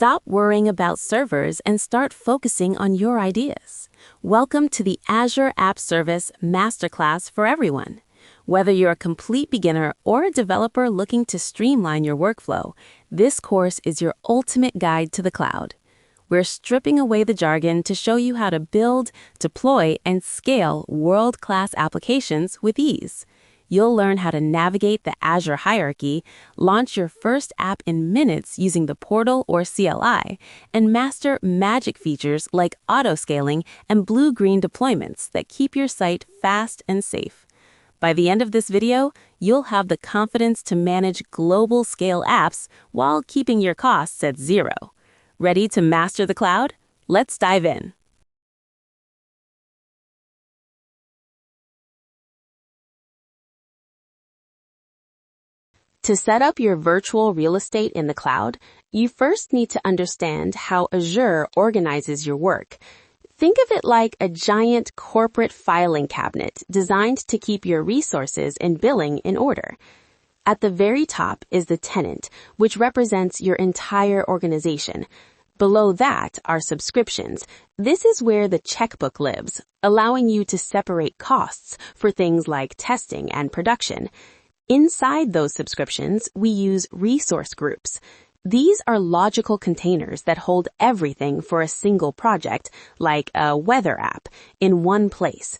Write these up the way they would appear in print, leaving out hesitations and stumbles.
Stop worrying about servers and start focusing on your ideas. Welcome to the Azure App Service Masterclass for everyone. Whether you're a complete beginner or a developer looking to streamline your workflow, this course is your ultimate guide to the cloud. We're stripping away the jargon to show you how to build, deploy, and scale world-class applications with ease. You'll learn how to navigate the Azure hierarchy, launch your first app in minutes using the portal or CLI, and master magic features like auto-scaling and blue-green deployments that keep your site fast and safe. By the end of this video, you'll have the confidence to manage global scale apps while keeping your costs at zero. Ready to master the cloud? Let's dive in. To set up your virtual real estate in the cloud, you first need to understand how Azure organizes your work. Think of it like a giant corporate filing cabinet designed to keep your resources and billing in order. At the very top is the tenant, which represents your entire organization. Below that are subscriptions. This is where the checkbook lives, allowing you to separate costs for things like testing and production. Inside those subscriptions, we use resource groups. These are logical containers that hold everything for a single project, like a weather app, in one place.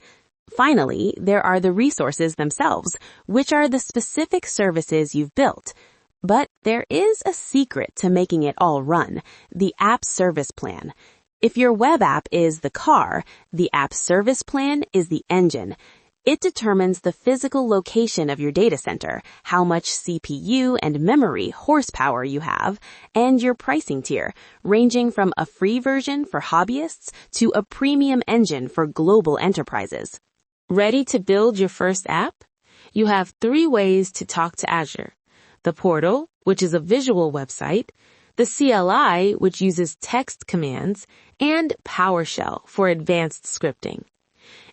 Finally, there are the resources themselves, which are the specific services you've built. But there is a secret to making it all run: the app service plan. If your web app is the car, the app service plan is the engine. It determines the physical location of your data center, how much CPU and memory horsepower you have, and your pricing tier, ranging from a free version for hobbyists to a premium engine for global enterprises. Ready to build your first app? You have 3 ways to talk to Azure: the portal, which is a visual website, the CLI, which uses text commands, and PowerShell for advanced scripting.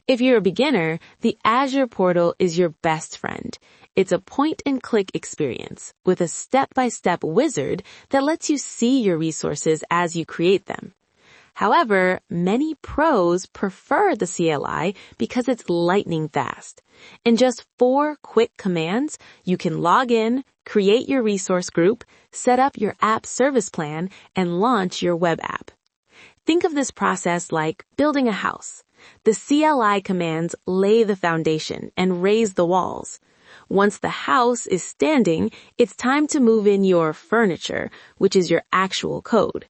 If you're a beginner, the Azure portal is your best friend. It's a point-and-click experience with a step-by-step wizard that lets you see your resources as you create them. However, many pros prefer the CLI because it's lightning fast. In just 4 quick commands, you can log in, create your resource group, set up your app service plan, and launch your web app. Think of this process like building a house. The CLI commands lay the foundation and raise the walls. Once the house is standing, it's time to move in your furniture, which is your actual code.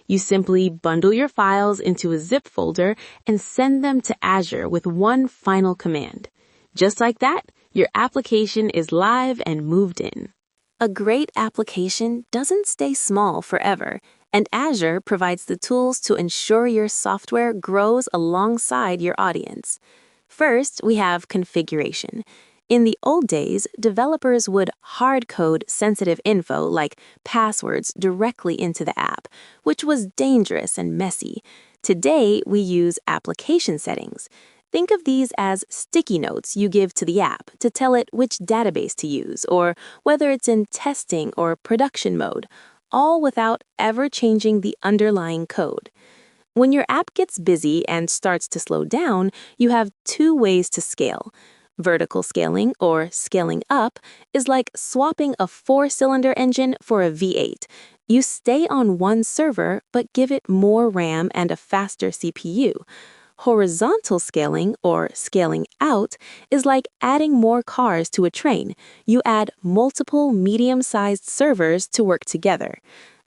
You simply bundle your files into a zip folder and send them to Azure with one final command. Just like that, your application is live and moved in. A great application doesn't stay small forever, and Azure provides the tools to ensure your software grows alongside your audience. First, we have configuration. In the old days, developers would hard-code sensitive info like passwords directly into the app, which was dangerous and messy. Today, we use application settings. Think of these as sticky notes you give to the app to tell it which database to use or whether it's in testing or production mode, all without ever changing the underlying code. When your app gets busy and starts to slow down, you have 2 ways to scale. Vertical scaling, or scaling up, is like swapping a 4-cylinder engine for a V8. You stay on one server, but give it more RAM and a faster CPU. Horizontal scaling, or scaling out, is like adding more cars to a train. You add multiple medium-sized servers to work together.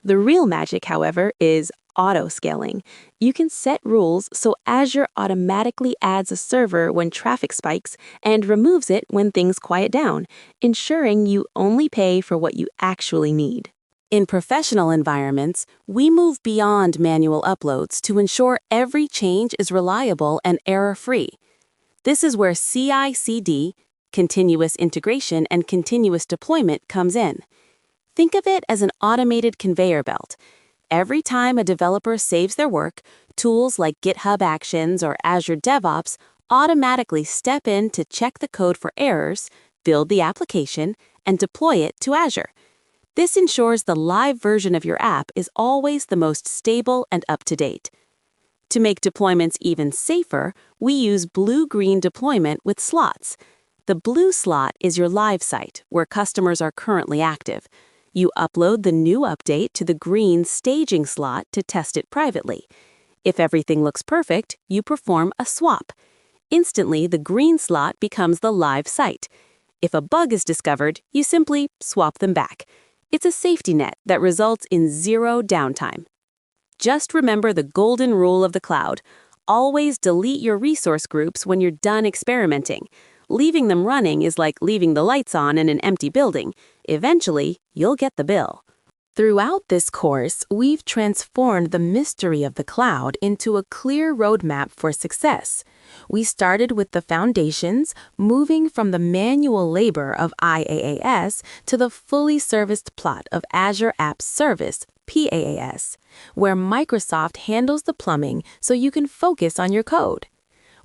The real magic, however, is auto-scaling. You can set rules so Azure automatically adds a server when traffic spikes and removes it when things quiet down, ensuring you only pay for what you actually need. In professional environments, we move beyond manual uploads to ensure every change is reliable and error-free. This is where CI/CD, continuous integration and continuous deployment, comes in. Think of it as an automated conveyor belt. Every time a developer saves their work, tools like GitHub Actions or Azure DevOps automatically step in to check the code for errors, build the application, and deploy it to Azure. This ensures the live version of your app is always the most stable and up-to-date. To make deployments even safer, we use blue-green deployment with slots. The blue slot is your live site, where customers are currently active. You upload the new update to the green staging slot to test it privately. If everything looks perfect, you perform a swap. Instantly, the green slot becomes the live site. If a bug is discovered, you simply swap them back. It's a safety net that results in zero downtime. Just remember the golden rule of the cloud. Always delete your resource groups when you're done experimenting. Leaving them running is like leaving the lights on in an empty building. Eventually, you'll get the bill. Throughout this course, we've transformed the mystery of the cloud into a clear roadmap for success. We started with the foundations, moving from the manual labor of IaaS to the fully serviced plot of Azure App Service, PaaS, where Microsoft handles the plumbing so you can focus on your code.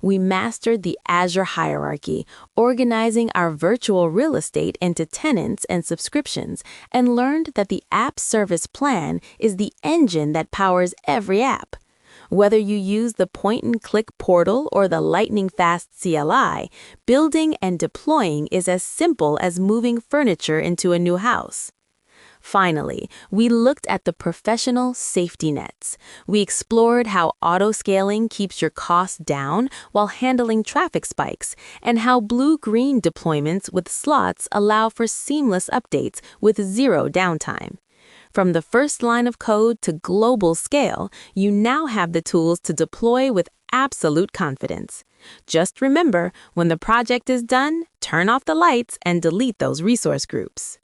We mastered the Azure hierarchy, organizing our virtual real estate into tenants and subscriptions, and learned that the App Service plan is the engine that powers every app. Whether you use the point-and-click portal or the lightning-fast CLI, building and deploying is as simple as moving furniture into a new house. Finally, we looked at the professional safety nets. We explored how auto-scaling keeps your costs down while handling traffic spikes, and how blue-green deployments with slots allow for seamless updates with zero downtime. From the first line of code to global scale, you now have the tools to deploy with absolute confidence. Just remember, when the project is done, turn off the lights and delete those resource groups.